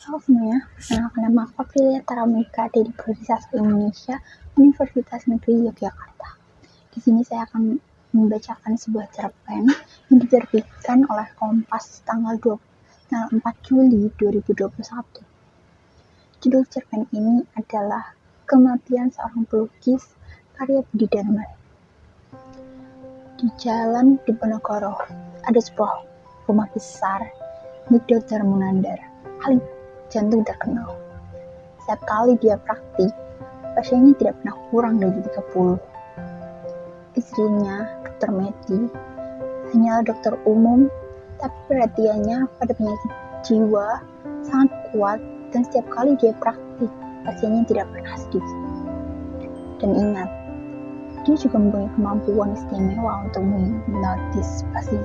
Halo semuanya, nama aku Aprilia Taramika dari Prodi Indonesia, Universitas Negeri Yogyakarta. Di sini saya akan membacakan sebuah cerpen yang diterbitkan oleh Kompas tanggal 4 Juli 2021. Judul cerpen ini adalah Kematian Seorang Pelukis, karya Budi Darman. Di Jalan Diponegoro ada sebuah rumah besar milik Dr. Munandar, ahli jantung terkenal. Setiap kali dia praktik, pasiennya tidak pernah kurang dari 30. Istrinya, Dr. Meti, hanyalah dokter umum, tapi perhatiannya pada penyakit jiwa sangat kuat, dan setiap kali dia praktik, pasiennya tidak pernah sedikit. Dan ingat, dia juga mempunyai kemampuan istimewa untuk menghipnotis pasien.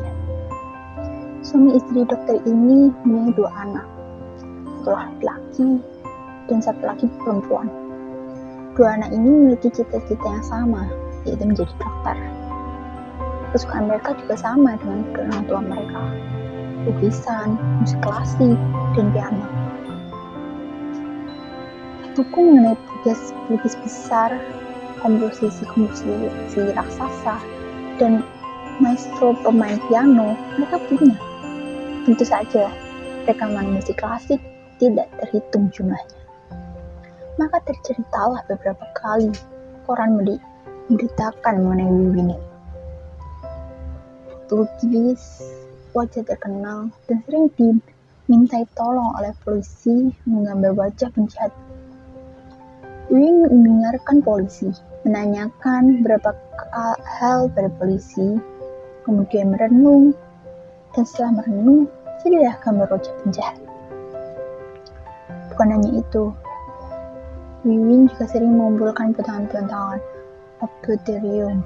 Suami istri dokter ini mempunyai 2 anak, satu laki-laki dan satu lagi perempuan. 2 anak ini memiliki cita-cita yang sama, yaitu menjadi dokter. Kesukaan mereka juga sama dengan orang tua mereka, lukisan, musik klasik, dan piano. Buku mengenai pelukis besar, komposisi raksasa, dan maestro pemain piano mereka punya. Tentu saja, rekaman musik klasik tidak terhitung jumlahnya. Maka terceritalah beberapa kali koran memberitakan mengenai Wiwin, pelukis wajah terkenal dan sering dimintai tolong oleh polisi menggambar wajah penjahat. Wiwin mendengarkan polisi, menanyakan beberapa hal pada polisi, kemudian merenung, dan setelah merenung, jadilah gambar wajah penjahat. Bukan hanya itu, Wiwin juga sering mengumpulkan potongan-potongan obituarium,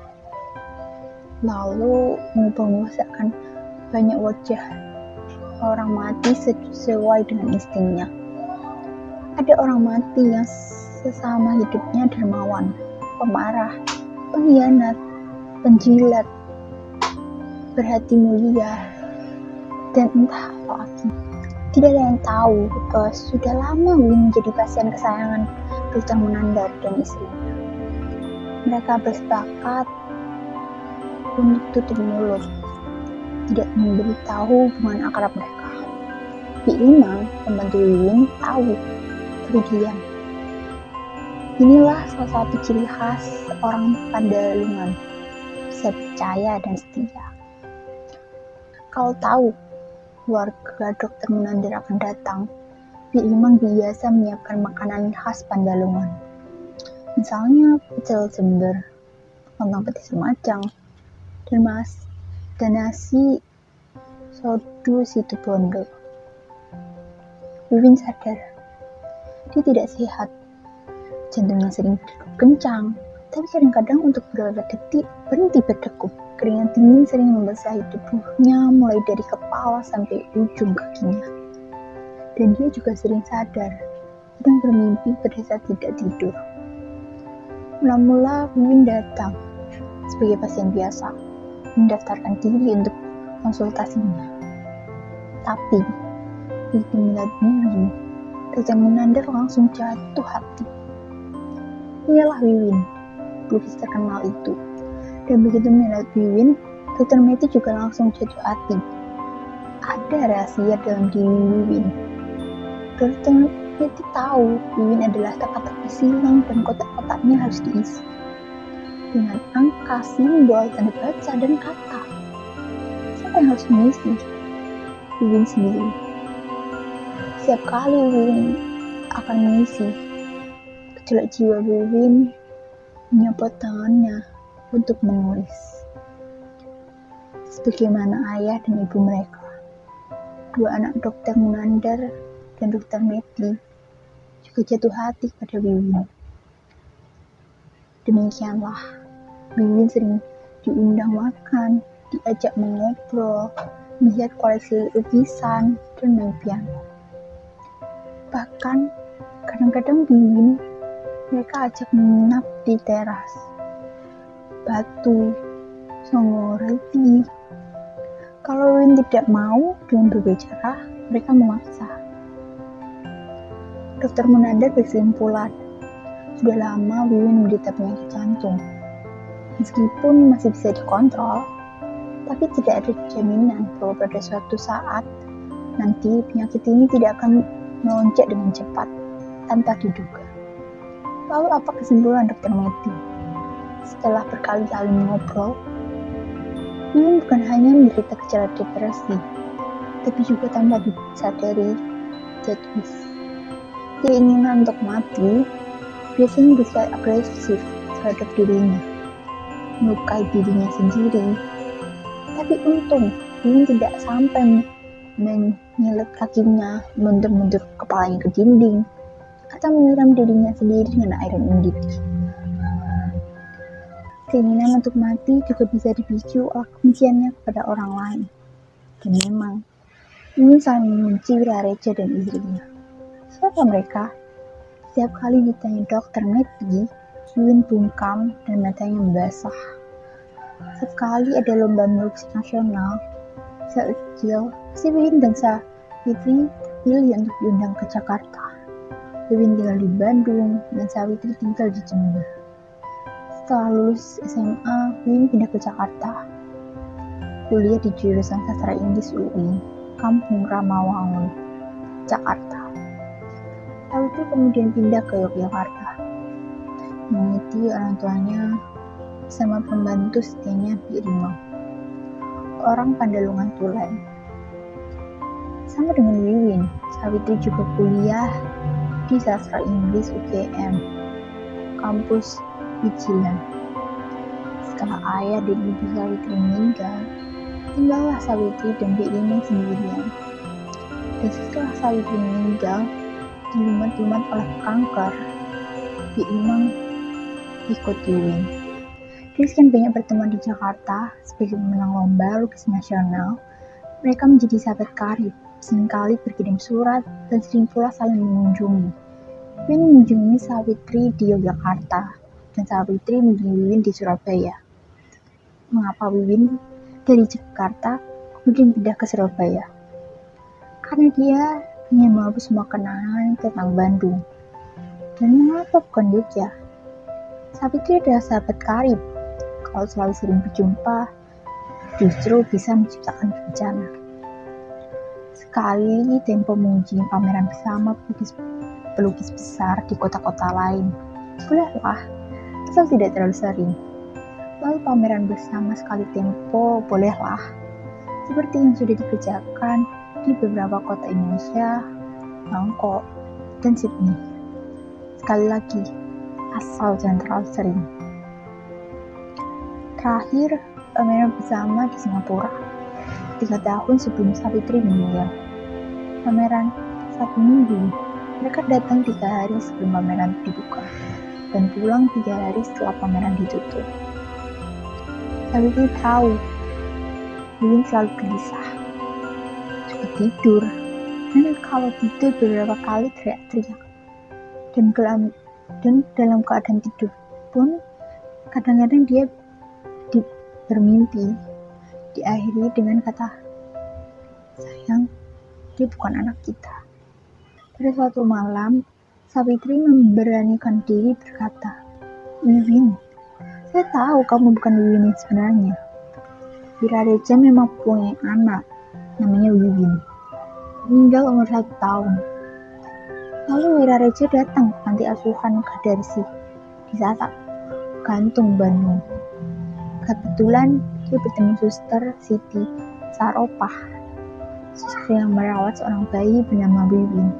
lalu mempermusakan banyak wajah orang mati sesuai dengan instingnya. Ada orang mati yang sesama hidupnya dermawan, pemarah, pengkhianat, penjilat, berhati mulia, dan entah apa lagi. Tidak ada yang tahu bahwa sudah lama Wiwin menjadi pasien kesayangan Dr. Munandar dan istrinya. Mereka bersepakat untuk tutup mulut, tidak memberitahu hubungan akrab mereka. Bik Limang, pembantu Wiwin, tahu, tapi diam. Inilah salah satu ciri khas orang Pandalungan, bisa percaya dan setia. Kalau tahu keluarga Dr. Munandar akan datang, Bik Limang biasa menyiapkan makanan khas Pandalungan. Misalnya pecel Jember, lontong petis Lumajang, dan nasi sodu Situbondo. Wiwin sadar, dia tidak sehat. Jantungnya sering berdegup kencang, tapi kadang-kadang untuk beberapa detik berhenti berdegup. Keringat dingin sering membasahi tubuhnya mulai dari kepala sampai ujung kakinya. Dan dia juga sering sadar, sedang bermimpi pada saat tidak tidur. Mula-mula Wiwin datang sebagai pasien biasa, mendaftarkan diri untuk konsultasinya. Tapi begitu melihat Wiwin, Dr. Munandar langsung jatuh hati. Inilah Wiwin, pelukis terkenal itu. Dan begitu melihat Wiwin, Dr. Meti juga langsung jatuh hati. Ada rahasia dalam diri Wiwin. Dr. Meti tahu Wiwin adalah teka-teki silang dan kotak-kotaknya harus diisi dengan angka, simbol, tanda baca, dan kata. Siapa yang harus mengisi? Wiwin sendiri. Setiap kali Wiwin akan mengisi, gejolak jiwa Wiwin menyopot tangannya untuk menulis. Sebagaimana ayah dan ibu mereka, 2 anak Dr. Munandar dan Dr. Meti juga jatuh hati pada Wiwin. Demikianlah, Wiwin sering diundang makan, diajak mengobrol, melihat koleksi lukisan, dan main piano. Bahkan, kadang-kadang Wiwin mereka ajak menginap di teras, Batu, Songo Reti. Kalau Wiwin tidak mau dengan berbicara, mereka memaksa. Dokter Munandar berkesimpulan, sudah lama Wiwin menderita penyakit jantung. Meskipun masih bisa dikontrol, tapi tidak ada jaminan bahwa pada suatu saat nanti penyakit ini tidak akan melonjak dengan cepat tanpa diduga. Lalu apa kesimpulan Dr. Meti? Setelah berkali-kali mengobrol, Wiwin bukan hanya menderita gejala depresi, tapi juga tanpa disadari death wish. Keinginan untuk mati biasanya bersifat agresif terhadap dirinya, melukai dirinya sendiri. Tapi untung, Wiwin tidak sampai menyilet kakinya, mundur-mundur kepalanya ke dinding, atau menyiram dirinya sendiri dengan air mendidih. Keinginan untuk mati juga bisa dipicu oleh kebenciannya kepada orang lain. Dan memang, Wiwin saling membenci Wirareja dan istrinya. Siapa mereka? Setiap kali ditanya Dokter Meti, Wiwin bungkam dan matanya membasah. Sekali ada lomba melukis nasional, saat kecil, si Wiwin dan Sawitri terpilih untuk diundang ke Jakarta. Wiwin tinggal di Bandung dan Sawitri tinggal di Jember. Setelah lulus SMA, Wiwin pindah ke Jakarta. Kuliah di jurusan Sastra Inggris UI, Kampung Ramawangun, Jakarta. Sawitri kemudian pindah ke Yogyakarta, mengikuti orang tuanya bersama pembantu setianya Bi Rimau, orang Pandalungan Tulen. Sama dengan Wiwin, Sawitri juga kuliah di Sastra Inggris UGM, kampus Wijilan. Setelah ayah dan ibu Sawitri meninggal, tinggallah Sawitri dan Bi Rimau sendirian. Dan setelah Sawitri meninggal, dilumat-lumat oleh kanker, Bi Rimau ikut Wiwin. Dari sekian banyak pertemuan di Jakarta sebagai pemenang lomba lukis nasional, mereka menjadi sahabat karib, seringkali berkirim surat dan sering pula saling mengunjungi. Wiwin mengunjungi Sawitri di Yogyakarta dan Sawitri mengunjungi Wiwin di Surabaya. Mengapa Wiwin dari Jakarta kemudian pindah ke Surabaya? Karena dia ingin menghapus semua kenangan tentang Bandung. Dan mengapa bukan Jogja? Sawitri adalah sahabat karib. Kalau selalu sering berjumpa, justru bisa menciptakan bencana. Sekali Tempo mengunjungi pameran bersama pelukis besar di kota-kota lain. Bolehlah, asal tidak terlalu sering. Lalu pameran bersama sekali Tempo, bolehlah. Seperti yang sudah dikerjakan di beberapa kota Indonesia, Bangkok, dan Sydney. Sekali lagi, asal jangan terlalu sering. Terakhir, pameran bersama di Singapura, 3 tahun sebelum Sawitri meninggal. Pameran 1 minggu, mereka datang 3 hari sebelum pameran dibuka, dan pulang 3 hari setelah pameran ditutup. Sawitri tahu, Wiwin selalu gelisah, suka tidur, dan kalau tidur beberapa kali teriak-teriak. Dan dalam keadaan tidur pun, kadang-kadang dia bermimpi, diakhiri dengan kata, sayang, dia bukan anak kita. Pada suatu malam, Sawitri memberanikan diri berkata, Wiwin, saya tahu kamu bukan Wiwin yang sebenarnya. Wirareja memang punya anak, namanya Wiwin. Meninggal umur 1 tahun. Lalu Wirareja datang ke panti asuhan Kadarsi di Sasak, Gantung, Bandung. Kebetulan dia bertemu suster Siti Saropah, suster yang merawat seorang bayi bernama Wiwin.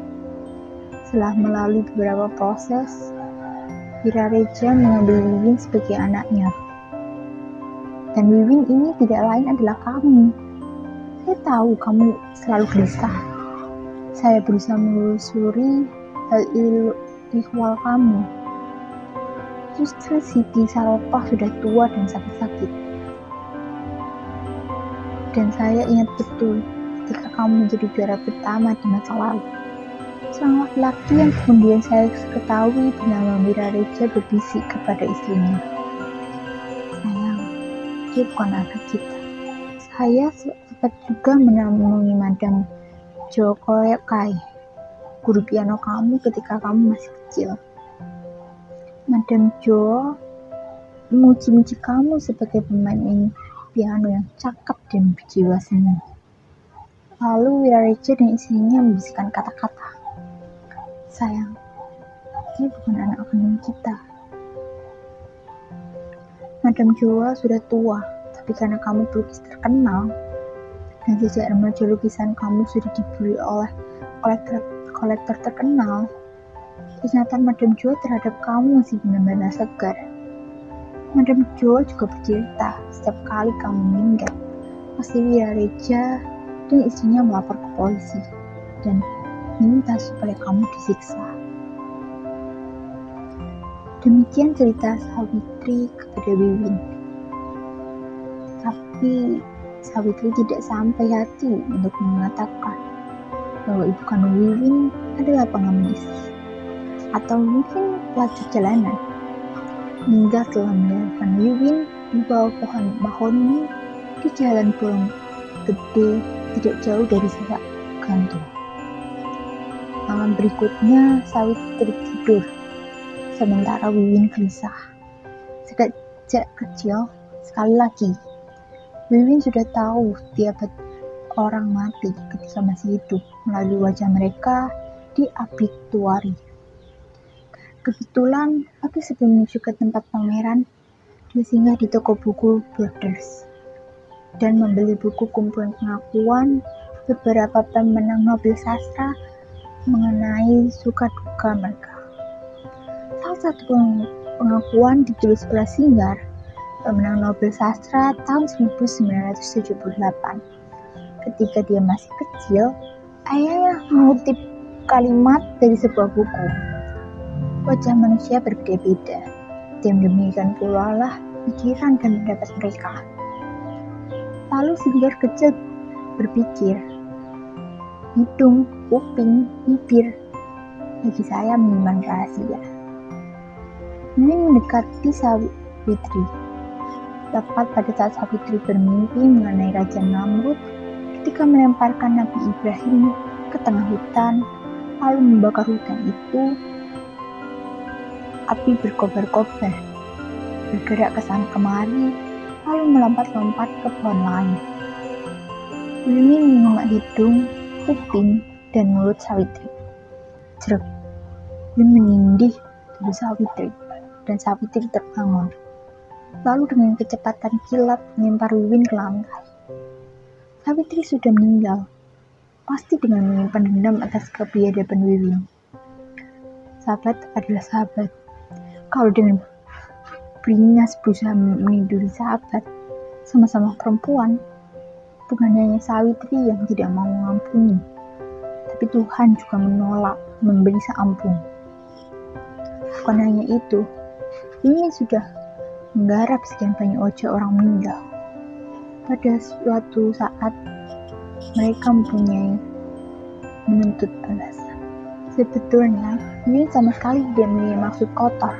Setelah melalui beberapa proses, Wirareja mengambil Wiwin sebagai anaknya. Dan Wiwin ini tidak lain adalah kamu. Saya tahu kamu selalu gelisah. Saya berusaha menelusuri hal ihwal kamu. Suster Siti Saropah sudah tua dan sakit-sakit. Dan saya ingat betul ketika kamu menjadi juara pertama di masa lalu. Seorang laki-laki yang kemudian saya ketahui bernama Wirareja berbisik kepada istrinya. Sayang, dia bukan anak kita. Saya sempat juga menemui Madam Jokokai. guru piano kamu ketika kamu masih kecil. Madam Jo memuji-muji kamu sebagai pemain piano yang cakep dan berjiwa seni. Lalu Wirareja dan istrinya membisikkan kata-kata, sayang, dia bukan anak kandung kita. Madam Joa sudah tua, tapi karena kamu pelukis terkenal, dan sejak remaja lukisan kamu sudah dibeli oleh kolektor terkenal, ingatan Madam Joa terhadap kamu masih benar-benar segar. Madam Joa juga bercerita, setiap kali kamu meninggal, pasti Wirareja dan istrinya melapor ke polisi dan minta supaya kamu disiksa. Demikian cerita Sawitri kepada Wiwin. Tapi Sawitri tidak sampai hati untuk mengatakan bahwa ibu kandung Wiwin adalah pengemis atau mungkin pelajar jalanan. Hingga telah melahirkan Wiwin di bawah pohon mahoni di jalan Bolong Gede tidak jauh dari Sawah Gantung. Malam berikutnya Sawitri tidur, sementara Wiwin gelisah. Sejak kecil, sekali lagi, Wiwin sudah tahu tiap orang mati ketika masih hidup melalui wajah mereka di obituari. Kebetulan, pagi sebelum menuju ke tempat pameran, dia singgah di toko buku Borders dan membeli buku kumpulan pengakuan beberapa pemenang Nobel sastra mengenai suka duka mereka. Salah satu pengakuan ditulis oleh Singer, pemenang Nobel sastra tahun 1978. Ketika dia masih kecil, ayahnya mengutip kalimat dari sebuah buku. Wajah manusia berbeda-beda, dan demikian pula lah pikiran dan pendapat mereka. Lalu Singer kecil berpikir, hidung, kuping, bibir, bagi saya menyimpan rahasia. Wiwin mendekati Sawitri. Tepat pada saat Sawitri bermimpi mengenai Raja Namrud ketika melemparkan Nabi Ibrahim ke tengah hutan, lalu membakar hutan itu. Api berkobar-kobar, bergerak ke sana kemari, lalu melompat-lompat ke pohon lain. Wiwin mengumak hidung, kuping, dan mulut Sawitri. Jrek, Wiwin menindih tubuh Sawitri, dan Sawitri terbangun. Lalu dengan kecepatan kilat melempar Wiwin ke lantai. Sawitri sudah meninggal, pasti dengan menyimpan dendam atas kebiadaban Wiwin. Sahabat adalah sahabat. Kalau dengan beringas berusaha meniduri sahabat, sama-sama perempuan, bukan hanya Sawitri yang tidak mau mengampuni, tapi Tuhan juga menolak memberi seampun. Bukan hanya itu, ini sudah menggarap sekian banyak wajah orang meninggal. Pada suatu saat, mereka mempunyai menuntut balasan. Sebetulnya, Wiwin sama sekali tidak mempunyai maksud kotor.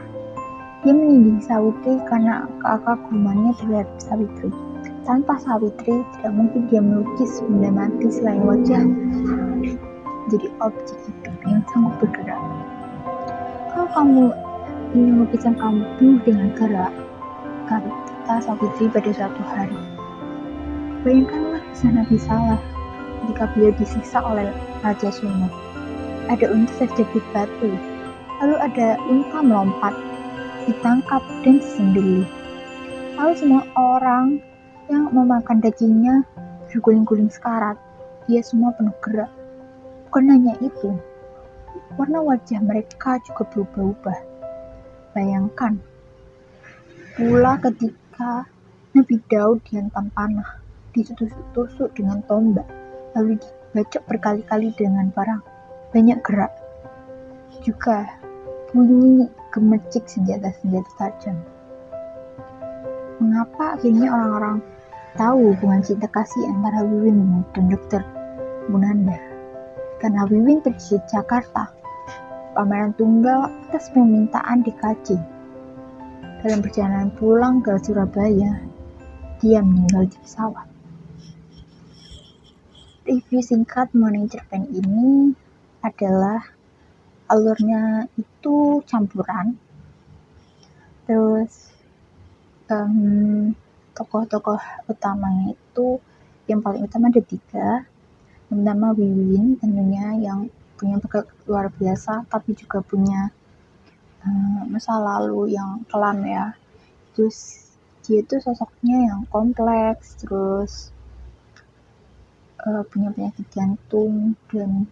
Dia menindih Sawitri karena keakagumannya terhadap Sawitri. Tanpa Sawitri, tidak mungkin dia melukis benda mati selain wajah jadi objek hidup yang sanggup bergerak. Kalau kamu ingin lukisan kamu penuh dengan gerak, kata Sawitri pada suatu hari. Bayangkanlah kisah Nabi Saleh ketika beliau disiksa oleh Raja Sumut. Ada unta terjepit batu, lalu ada unta melompat, ditangkap dan disembelih. Lalu semua orang yang memakan dagingnya berguling-guling sekarat. Dia semua penuh gerak. Bukan hanya itu, warna wajah mereka juga berubah-ubah. Bayangkan pula ketika Nabi Daud dihantam panah, ditusuk-tusuk dengan tombak, lalu dibacok berkali-kali dengan banyak gerak. Juga bunyi gemercik senjata-senjata tajam. Mengapa akhirnya orang-orang tahu hubungan cinta kasih antara Wiwin dan Dr. Munandar? Karena Wiwin pergi ke Jakarta, pameran tunggal atas permintaan DKJ. Dalam perjalanan pulang ke Surabaya, dia meninggal di pesawat. Review singkat mengenai cerpen ini adalah alurnya itu campuran. Terus tokoh-tokoh utamanya itu yang paling utama ada 3. Yang pertama Wiwin, tentunya yang punya bakat luar biasa tapi juga punya masa lalu yang kelam ya. Terus dia itu sosoknya yang kompleks, terus punya penyakit jantung dan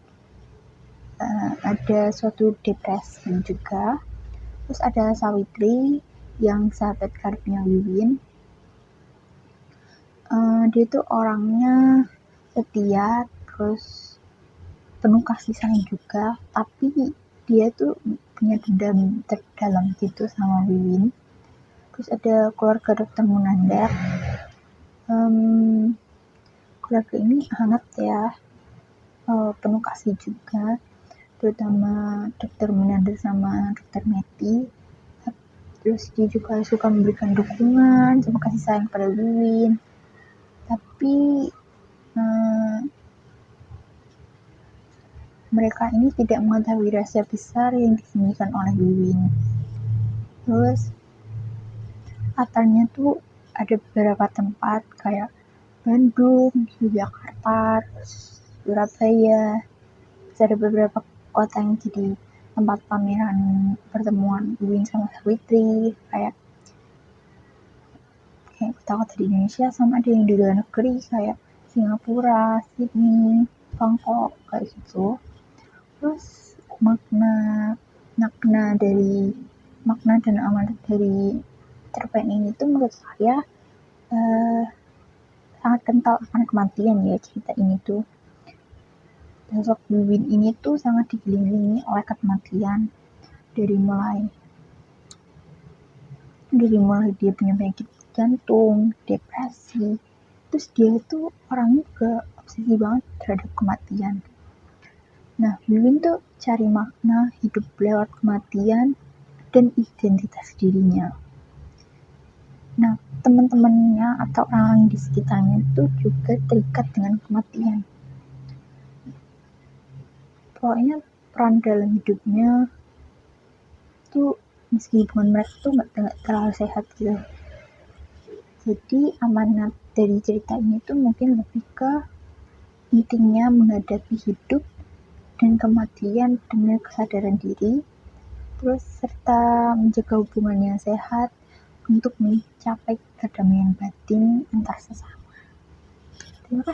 ada suatu depresi juga. Terus ada Sawitri yang sahabat karibnya Wiwin. Dia tuh orangnya setia, terus penuh kasih sayang juga, tapi dia tuh punya dendam terdalam gitu sama Wiwin. Terus ada keluarga Dokter Munandar. Keluarga ini hangat ya, penuh kasih juga, terutama Dokter Munandar sama Dokter Meti. Terus dia juga suka memberikan dukungan sama kasih sayang pada Wiwin, tapi mereka ini tidak mengetahui rahasia besar yang disembunyikan oleh Wiwin. Terus latarnya tuh ada beberapa tempat kayak Bandung, Yogyakarta, Surabaya. Terus ada beberapa kota yang jadi tempat pameran pertemuan Wiwin sama Sawitri, kayak kota-kota di Indonesia, sama ada yang di luar negeri kayak Singapura, Sydney, Bangkok, kayak gitu. Terus makna dan amanat dari cerpen ini tuh menurut saya sangat kental akan kematian ya. Cerita ini tuh, sosok Wiwin ini tuh sangat dikelilingi oleh kematian, dari mulai dia punya penyakit jantung, depresi. Terus dia tuh orangnya juga obsesi banget terhadap kematian. Nah, Wiwin tuh cari makna hidup lewat kematian dan identitas dirinya. Nah, teman-temannya atau orang di sekitarnya itu juga terikat dengan kematian. Pokoknya peran dalam hidupnya tuh, meski hubungan mereka tuh nggak terlalu sehat gitu. Jadi amanat dari cerita ini tuh mungkin lebih ke pentingnya menghadapi hidup dan kematian dengan kesadaran diri, terus serta menjaga hubungan yang sehat untuk mencapai kedamaian batin antar sesama. Terima kasih.